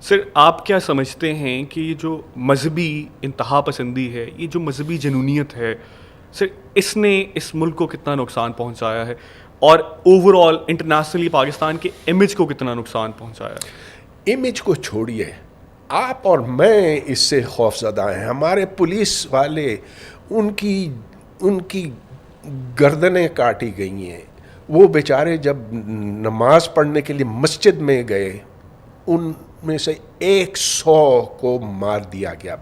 سر آپ کیا سمجھتے ہیں کہ یہ جو مذہبی انتہا پسندی ہے، یہ جو مذہبی جنونیت ہے، سر اس نے اس ملک کو کتنا نقصان پہنچایا ہے اور اوور آل انٹرنیشنلی پاکستان کے امیج کو کتنا نقصان پہنچایا ہے؟ امیج کو چھوڑیے، آپ اور میں اس سے خوف زدہ ہیں. ہمارے پولیس والے ان کی گردنیں کاٹی گئی ہیں. وہ بیچارے جب نماز پڑھنے کے لیے مسجد میں گئے، ان میں سے 100 کو مار دیا گیا.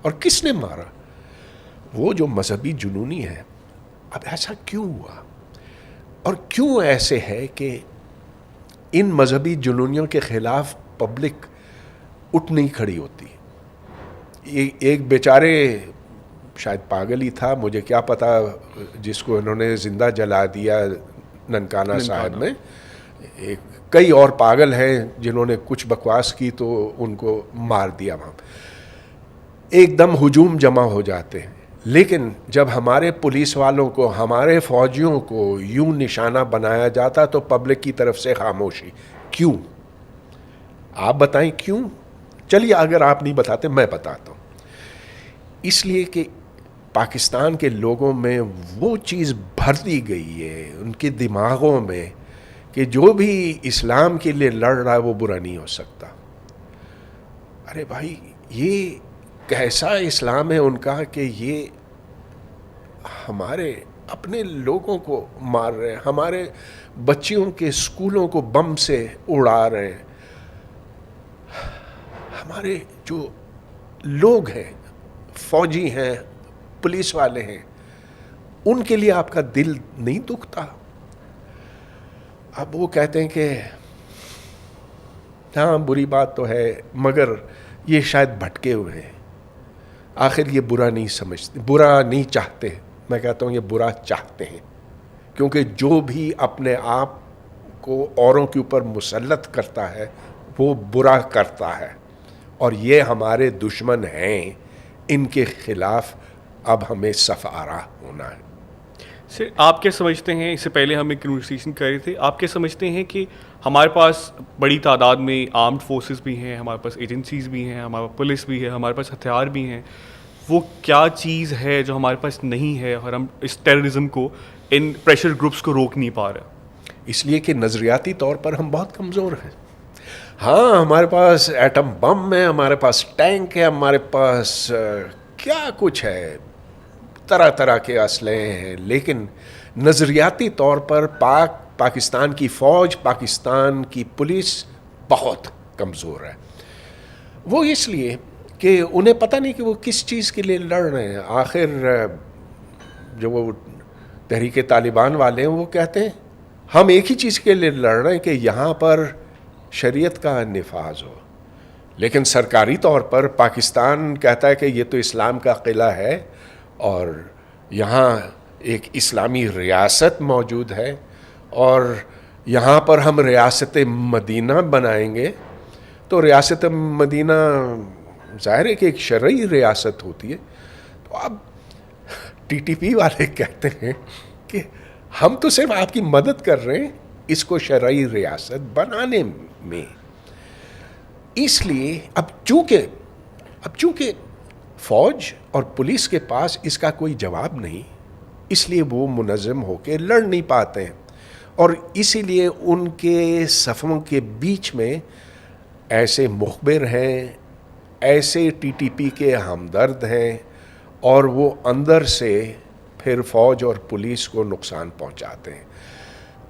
اور کس نے مارا؟ وہ جو مذہبی جنونی ہے. اب ایسا کیوں ہوا اور کیوں ایسے ہے کہ ان مذہبی جنونیوں کے خلاف پبلک اٹھ نہیں کھڑی ہوتی؟ ایک بیچارے شاید پاگل ہی تھا، مجھے کیا پتا، جس کو انہوں نے زندہ جلا دیا ننکانہ صاحب میں. کئی اور پاگل ہیں جنہوں نے کچھ بکواس کی تو ان کو مار دیا. وہاں ایک دم ہجوم جمع ہو جاتے ہیں. لیکن جب ہمارے پولیس والوں کو، ہمارے فوجیوں کو یوں نشانہ بنایا جاتا تو پبلک کی طرف سے خاموشی. کیوں؟ آپ بتائیں کیوں؟ چلیے اگر آپ نہیں بتاتے میں بتاتا ہوں. اس لیے کہ پاکستان کے لوگوں میں وہ چیز بھر دی گئی ہے ان کے دماغوں میں کہ جو بھی اسلام کے لیے لڑ رہا ہے وہ برا نہیں ہو سکتا. ارے بھائی، یہ کیسا اسلام ہے ان کا کہ یہ ہمارے اپنے لوگوں کو مار رہے ہیں، ہمارے بچیوں کے اسکولوں کو بم سے اڑا رہے ہیں. ہمارے جو لوگ ہیں، فوجی ہیں، پولیس والے ہیں، ان کے لیے آپ کا دل نہیں دکھتا؟ اب وہ کہتے ہیں کہ ہاں بری بات تو ہے مگر یہ شاید بھٹکے ہوئے ہیں. آخر یہ برا نہیں سمجھتے، برا نہیں چاہتے. میں کہتا ہوں یہ برا چاہتے ہیں، کیونکہ جو بھی اپنے آپ کو اوروں کے اوپر مسلط کرتا ہے وہ برا کرتا ہے. اور یہ ہمارے دشمن ہیں، ان کے خلاف اب ہمیں صف آرا ہونا ہے. سر آپ کیا سمجھتے ہیں، اس سے پہلے ہم ایک کنورسیشن کر رہے تھے، آپ کیا سمجھتے ہیں کہ ہمارے پاس بڑی تعداد میں آرمڈ فورسز بھی ہیں، ہمارے پاس ایجنسیز بھی ہیں، ہمارے پاس پولیس بھی ہے، ہمارے پاس ہتھیار بھی ہیں، وہ کیا چیز ہے جو ہمارے پاس نہیں ہے اور ہم اس ٹیررزم کو، ان پریشر گروپس کو روک نہیں پا رہے؟ اس لیے کہ نظریاتی طور پر ہم بہت کمزور ہیں. ہاں ہمارے پاس ایٹم بم ہے، ہمارے پاس ٹینک ہے، ہمارے پاس کیا کچھ ہے، طرح طرح کے اسلحے ہیں، لیکن نظریاتی طور پر پاکستان کی فوج، پاکستان کی پولیس بہت کمزور ہے. وہ اس لیے کہ انہیں پتہ نہیں کہ وہ کس چیز کے لیے لڑ رہے ہیں. آخر جو وہ تحریک طالبان والے ہیں وہ کہتے ہیں ہم ایک ہی چیز کے لیے لڑ رہے ہیں کہ یہاں پر شریعت کا نفاذ ہو. لیکن سرکاری طور پر پاکستان کہتا ہے کہ یہ تو اسلام کا قلعہ ہے اور یہاں ایک اسلامی ریاست موجود ہے اور یہاں پر ہم ریاست مدینہ بنائیں گے. تو ریاست مدینہ ظاہر ہے کہ ایک شرعی ریاست ہوتی ہے. تو اب ٹی ٹی پی والے کہتے ہیں کہ ہم تو صرف آپ کی مدد کر رہے ہیں اس کو شرعی ریاست بنانے میں. اس لیے اب چونکہ فوج اور پولیس کے پاس اس کا کوئی جواب نہیں، اس لیے وہ منظم ہو کے لڑ نہیں پاتے ہیں. اور اسی لیے ان کے صفوں کے بیچ میں ایسے مخبر ہیں، ایسے ٹی ٹی پی کے ہمدرد ہیں، اور وہ اندر سے پھر فوج اور پولیس کو نقصان پہنچاتے ہیں.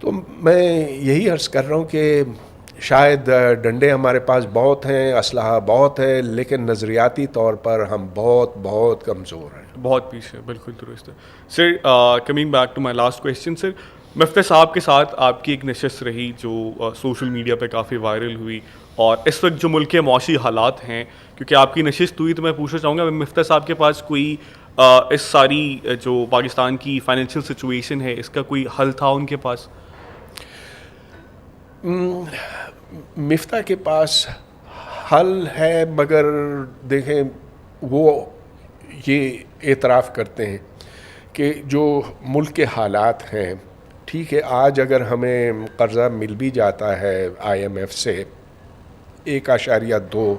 تو میں یہی عرض کر رہا ہوں کہ شاید ڈنڈے ہمارے پاس بہت ہیں، اسلحہ بہت ہے، لیکن نظریاتی طور پر ہم بہت بہت کمزور ہیں، بہت پیچھے. بالکل درست ہے. Sir coming back to my last question, sir مفتیٰ صاحب کے ساتھ آپ کی ایک نشست رہی جو سوشل میڈیا پہ کافی وائرل ہوئی، اور اس وقت جو ملک کے معاشی حالات ہیں، کیونکہ آپ کی نشست ہوئی تو میں پوچھنا چاہوں گا مفتیٰ صاحب کے پاس کوئی اس ساری جو پاکستان کی فائنینشیل سچویشن ہے اس کا کوئی حل تھا ان کے پاس؟ مفتاح کے پاس حل ہے، مگر دیکھیں وہ یہ اعتراف کرتے ہیں کہ جو ملک کے حالات ہیں، ٹھیک ہے آج اگر ہمیں قرضہ مل بھی جاتا ہے آئی ایم ایف سے 1.2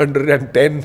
110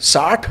60